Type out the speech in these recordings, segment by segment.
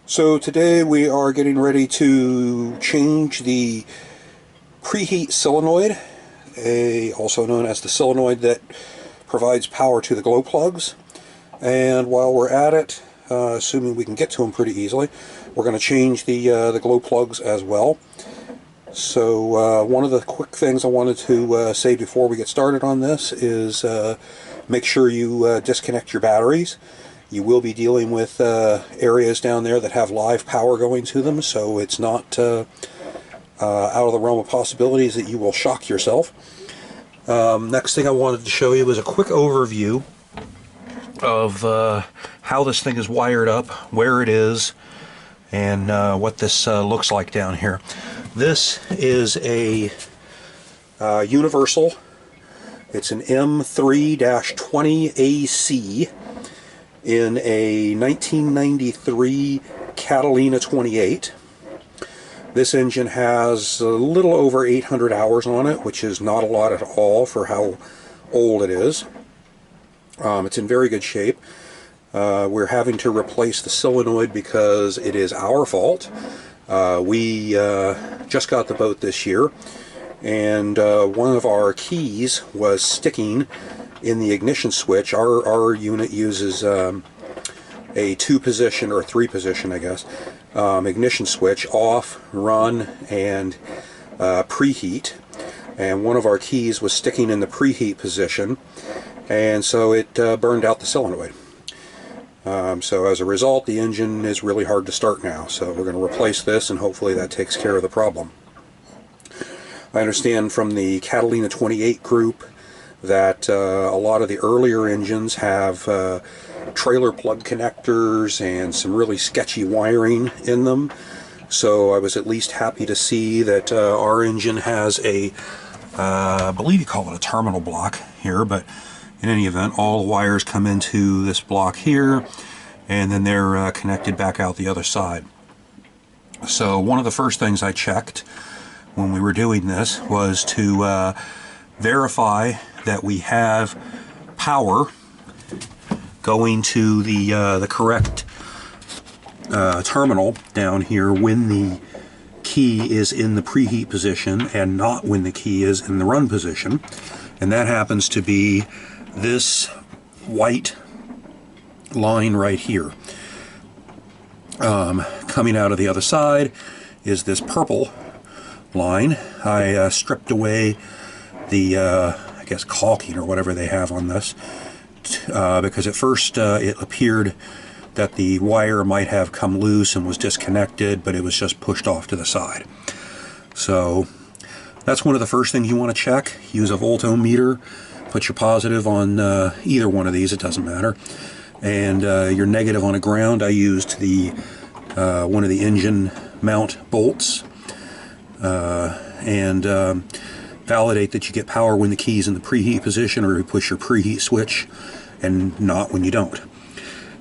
So today we are getting ready to change the preheat solenoid, also known as the solenoid that provides power to the glow plugs. And while we're at it, assuming we can get to them pretty easily, we're going to change the glow plugs as well. So one of the quick things I wanted to say before we get started on this is make sure you disconnect your batteries. You will be dealing with areas down there that have live power going to them, so it's not out of the realm of possibilities that you will shock yourself. Next thing I wanted to show you is a quick overview of how this thing is wired up, where it is, and what this looks like down here. This is a Universal. It's an M3-20AC in a 1993 Catalina 28. This engine has a little over 800 hours on it, which is not a lot at all for how old it is. It's in very good shape. We're having to replace the solenoid because it is our fault. We just got the boat this year, and one of our keys was sticking in the ignition switch. Our unit uses a 2-position or 3-position, I guess, ignition switch: off, run, and preheat. And one of our keys was sticking in the preheat position, and so it burned out the solenoid. So as a result, the engine is really hard to start now. So we're going to replace this, and hopefully that takes care of the problem. I understand from the Catalina 28 group that a lot of the earlier engines have trailer plug connectors and some really sketchy wiring in them. So I was at least happy to see that our engine has a, I believe you call it a terminal block here, but in any event, all the wires come into this block here, and then they're connected back out the other side. So one of the first things I checked when we were doing this was to verify that we have power going to the correct terminal down here when the key is in the preheat position and not when the key is in the run position. And that happens to be this white line right here. Coming out of the other side is this purple line. I stripped away the I guess caulking or whatever they have on this, because at first it appeared that the wire might have come loose and was disconnected, but it was just pushed off to the side. So that's one of the first things you want to check. Use a voltometer, put your positive on either one of these, it doesn't matter, and your negative on a ground. I used the one of the engine mount bolts, and validate that you get power when the key's in the preheat position, or you push your preheat switch, and not when you don't.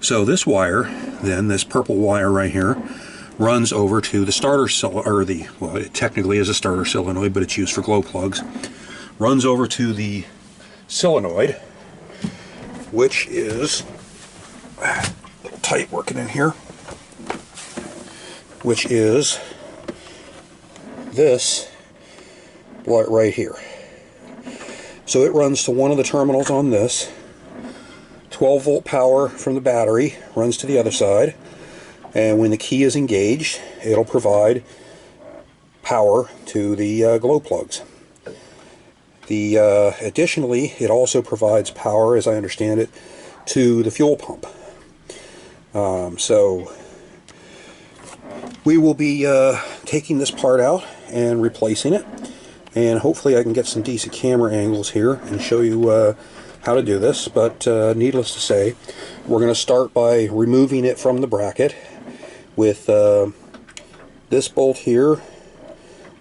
So this wire, then, this purple wire right here, runs over to the starter or the, well, it technically is a starter solenoid, but it's used for glow plugs. Runs over to the solenoid, which is a little tight working in here, which is this right here. So it runs to one of the terminals on this. 12-volt power from the battery runs to the other side, and when the key is engaged, it'll provide power to the glow plugs. Additionally, it also provides power, as I understand it, to the fuel pump. So we will be taking this part out and replacing it, and hopefully I can get some decent camera angles here and show you how to do this. But needless to say, we're going to start by removing it from the bracket with this bolt here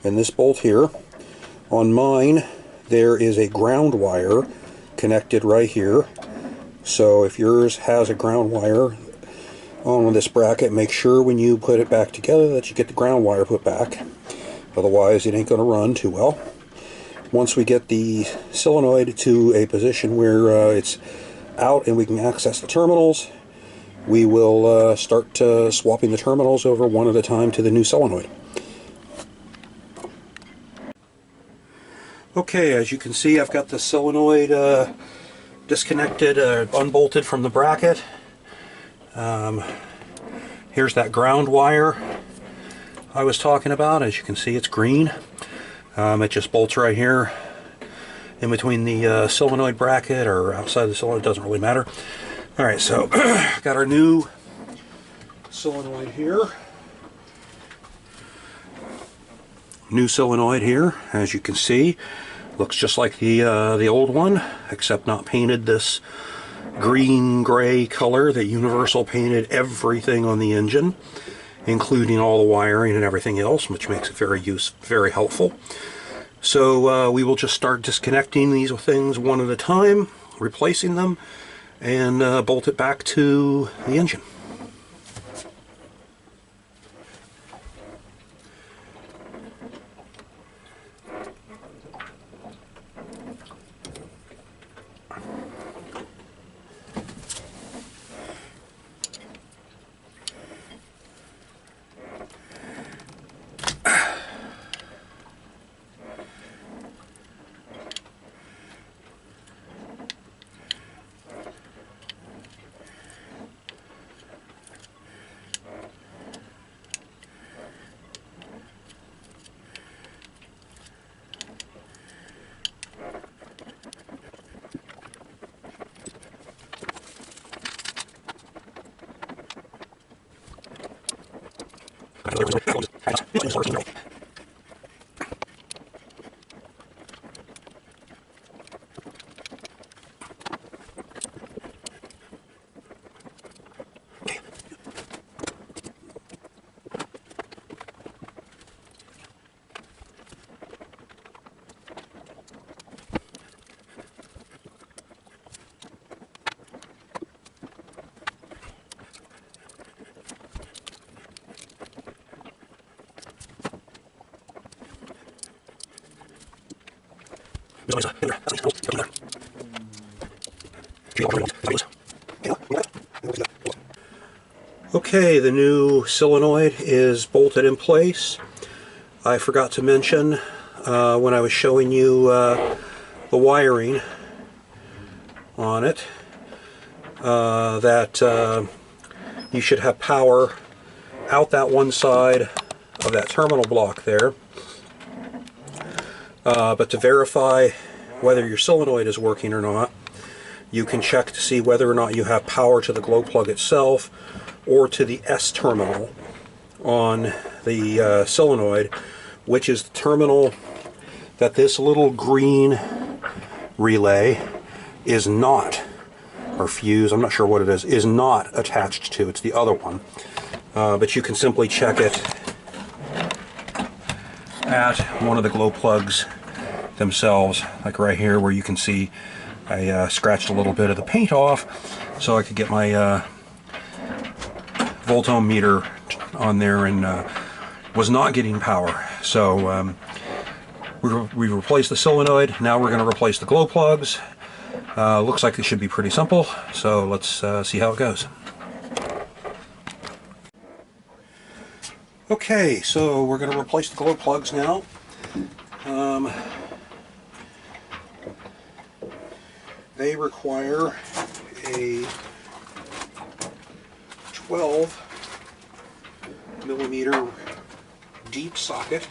and this bolt here. On mine, there is a ground wire connected right here. So if yours has a ground wire on this bracket, make sure when you put it back together that you get the ground wire put back. Otherwise, it ain't going to run too well. Once we get the solenoid to a position where it's out and we can access the terminals, we will start swapping the terminals over one at a time to the new solenoid. Okay, as you can see, I've got the solenoid disconnected, unbolted from the bracket. Here's that ground wire I was talking about. As you can see, it's green. It just bolts right here in between the solenoid bracket or outside the solenoid, doesn't really matter. Alright, so got our new solenoid here. New solenoid here, as you can see. Looks just like the old one, except not painted this green-gray color that Universal painted everything on the engine, including all the wiring and everything else, which makes it very helpful. So we will just start disconnecting these things one at a time, replacing them, and bolt it back to the engine. Okay, the new solenoid is bolted in place. I forgot to mention when I was showing you the wiring on it that you should have power out that one side of that terminal block there. But to verify whether your solenoid is working or not, you can check to see whether or not you have power to the glow plug itself or to the S terminal on the solenoid, which is the terminal that this little green relay is not, or fuse, I'm not sure what it is not attached to. It's the other one. But you can simply check it at one of the glow plugs themselves, like right here where you can see I scratched a little bit of the paint off so I could get my volt-ohm meter on there, and was not getting power. So we replaced the solenoid. Now we're going to replace the glow plugs. Looks like it should be pretty simple, so let's see how it goes. Okay, so we're going to replace the glow plugs now. They require a 12mm deep socket.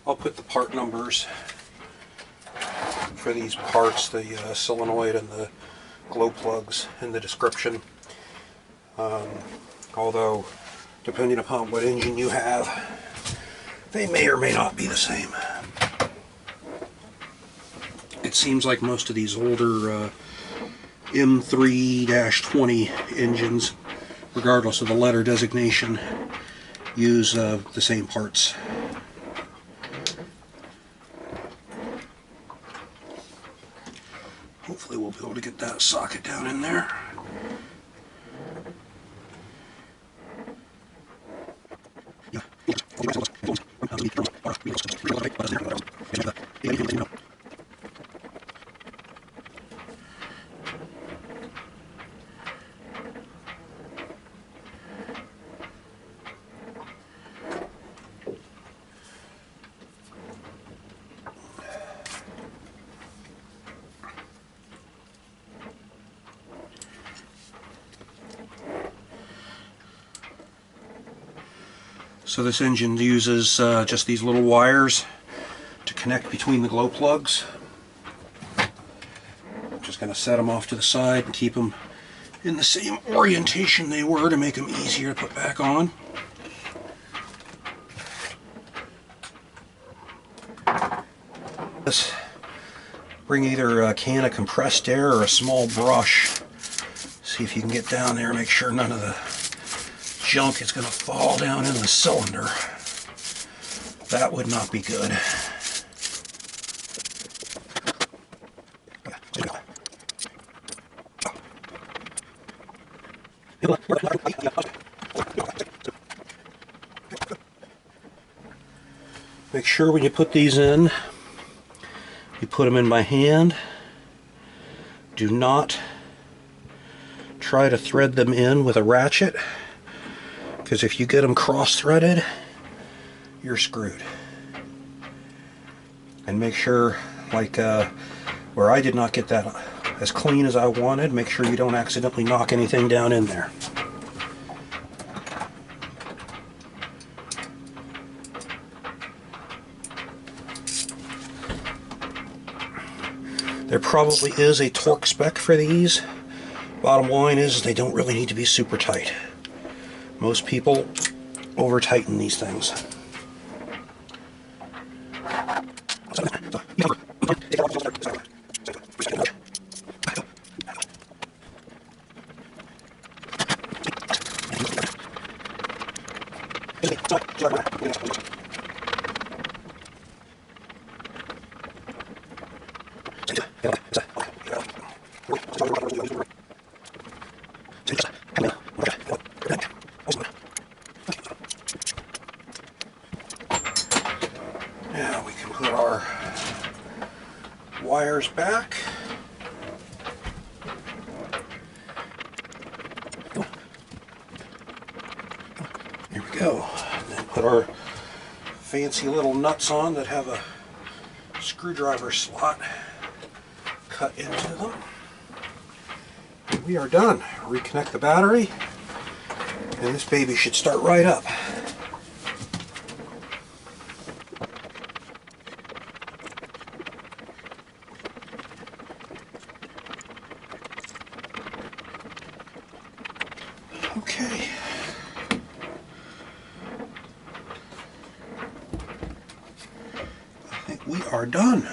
I'll put the part numbers for these parts, the solenoid and the glow plugs, in the description. Although, depending upon what engine you have, they may or may not be the same. It seems like most of these older M3-20 engines, regardless of the letter designation, use the same parts. Hopefully we'll be able to get that socket down in there. So this engine uses just these little wires to connect between the glow plugs. I'm just going to set them off to the side and keep them in the same orientation they were to make them easier to put back on. Bring either a can of compressed air or a small brush. See if you can get down there and make sure none of the junk is going to fall down in the cylinder. That would not be good. Make sure when you put these in, you put them in by hand. Do not try to thread them in with a ratchet, because if you get them cross-threaded, you're screwed. And make sure, like where I did not get that as clean as I wanted, make sure you don't accidentally knock anything down in there. There probably is a torque spec for these. Bottom line is they don't really need to be super tight. Most people over tighten these things. Now we can put our wires back. Here we go. And then put our fancy little nuts on that have a screwdriver slot cut into them. And we are done. Reconnect the battery, and this baby should start right up. Okay. I think we are done.